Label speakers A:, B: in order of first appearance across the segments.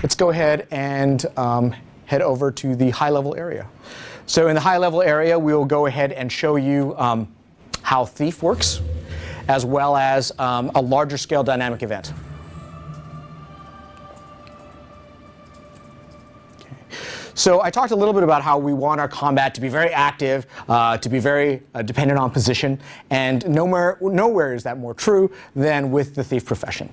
A: let's go ahead and head over to the high-level area. So in the high-level area, we will go ahead and show you how Thief works, as well as a larger-scale dynamic event. Okay. So I talked a little bit about how we want our combat to be very active, to be very dependent on position, and nowhere is that more true than with the Thief profession.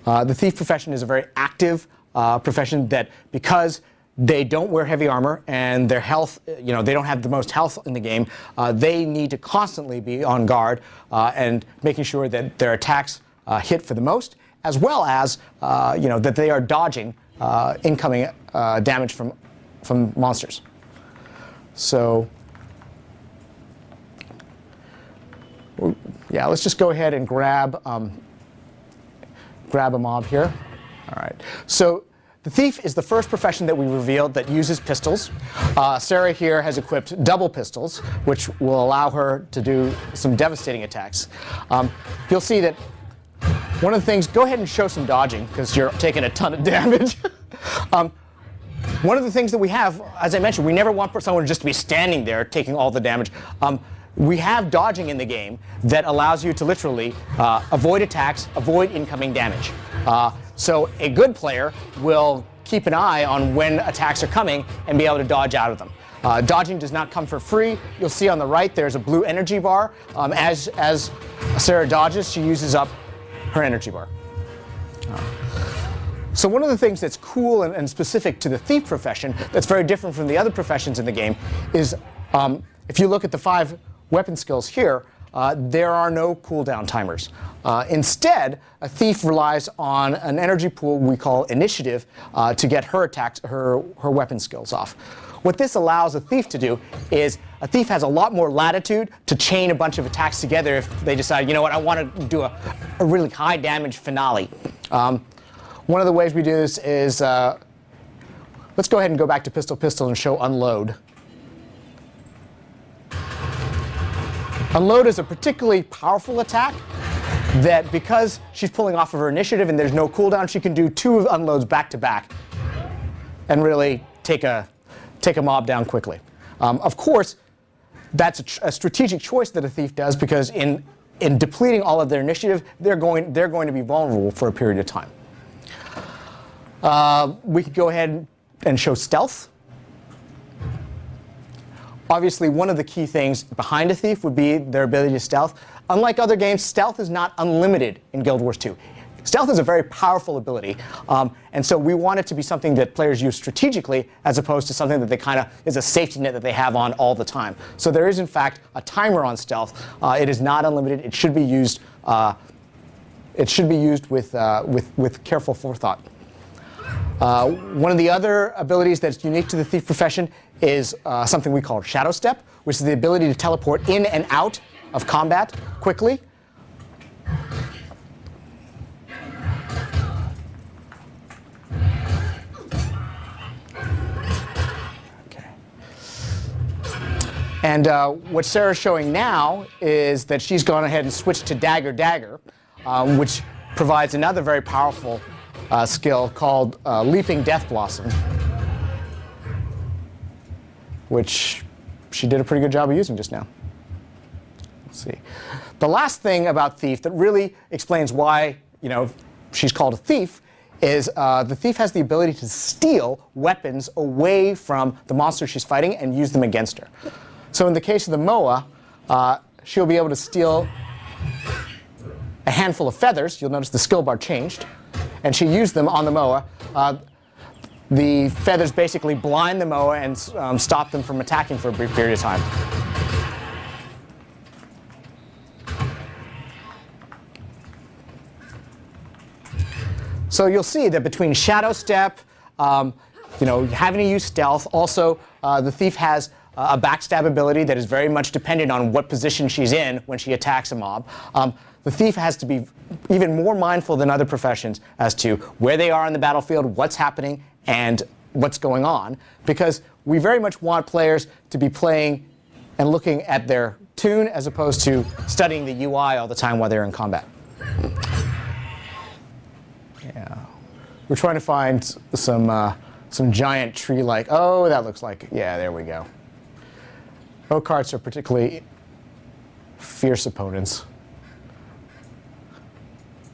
A: The Thief profession is a very active profession that, because they don't wear heavy armor and their health, they don't have the most health in the game, they need to constantly be on guard and making sure that their attacks hit for the most, as well as that they are dodging incoming damage from monsters. So yeah, let's just go ahead and grab a mob here. All right. So the Thief is the first profession that we revealed that uses pistols. Sarah here has equipped double pistols, which will allow her to do some devastating attacks. You'll see that one of the things, go ahead and show some dodging, because you're taking a ton of damage. One of the things that we have, as I mentioned, we never want someone just to be standing there taking all the damage. We have dodging in the game that allows you to literally avoid attacks, avoid incoming damage. So a good player will keep an eye on when attacks are coming and be able to dodge out of them. Dodging does not come for free. You'll see on the right there's a blue energy bar. As Sarah dodges, she uses up her energy bar. So one of the things that's cool and specific to the Thief profession that's very different from the other professions in the game is if you look at the 5 weapon skills here, there are no cooldown timers. Instead, a Thief relies on an energy pool we call initiative to get her attacks, her weapon skills off. What this allows a Thief to do is a Thief has a lot more latitude to chain a bunch of attacks together if they decide, you know what, I want to do a really high damage finale. One of the ways we do this is, let's go ahead and go back to pistol and show unload. Unload is a particularly powerful attack that, because she's pulling off of her initiative and there's no cooldown, she can do 2 unloads back to back and really take a mob down quickly. Of course, that's a strategic choice that a Thief does, because in depleting all of their initiative, they're going to be vulnerable for a period of time. We could go ahead and show stealth. Obviously, one of the key things behind a Thief would be their ability to stealth. Unlike other games, stealth is not unlimited in Guild Wars 2. Stealth is a very powerful ability, and so we want it to be something that players use strategically, as opposed to something that they kind of is a safety net that they have on all the time. So there is, in fact, a timer on stealth. It is not unlimited. It should be used. It should be used with careful forethought. One of the other abilities that's unique to the Thief profession is something we call Shadow Step, which is the ability to teleport in and out of combat quickly. Okay. And what Sarah's showing now is that she's gone ahead and switched to Dagger, which provides another very powerful skill called Leaping Death Blossom, which she did a pretty good job of using just now. Let's see. The last thing about Thief that really explains why she's called a Thief is the Thief has the ability to steal weapons away from the monster she's fighting and use them against her. So in the case of the Moa, she'll be able to steal a handful of feathers. You'll notice the skill bar changed. And she used them on the Moa. The feathers basically blind the Moa and stop them from attacking for a brief period of time. So you'll see that between Shadow Step, having to use stealth, also the Thief has a backstab ability that is very much dependent on what position she's in when she attacks a mob. The Thief has to be even more mindful than other professions as to where they are on the battlefield, what's happening, and what's going on, because we very much want players to be playing and looking at their tune as opposed to studying the UI all the time while they're in combat. Yeah. We're trying to find some giant tree-like. Oh, that looks like. Yeah, there we go. Oak-hearts are particularly fierce opponents.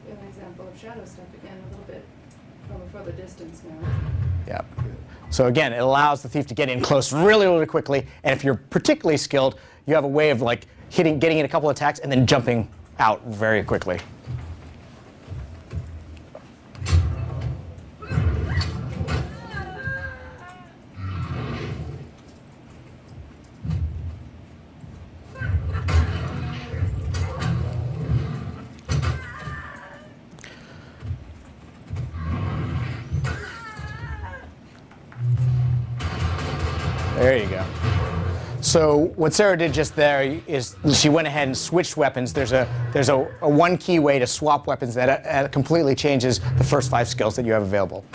B: An example of shadow step again, a little bit from a further distance now.
A: Yep. So again, it allows the thief to get in close really, really quickly. And if you're particularly skilled, you have a way of like getting in a couple of attacks and then jumping out very quickly. There you go. So what Sarah did just there is she went ahead and switched weapons. There's a one key way to swap weapons that completely changes the first 5 skills that you have available.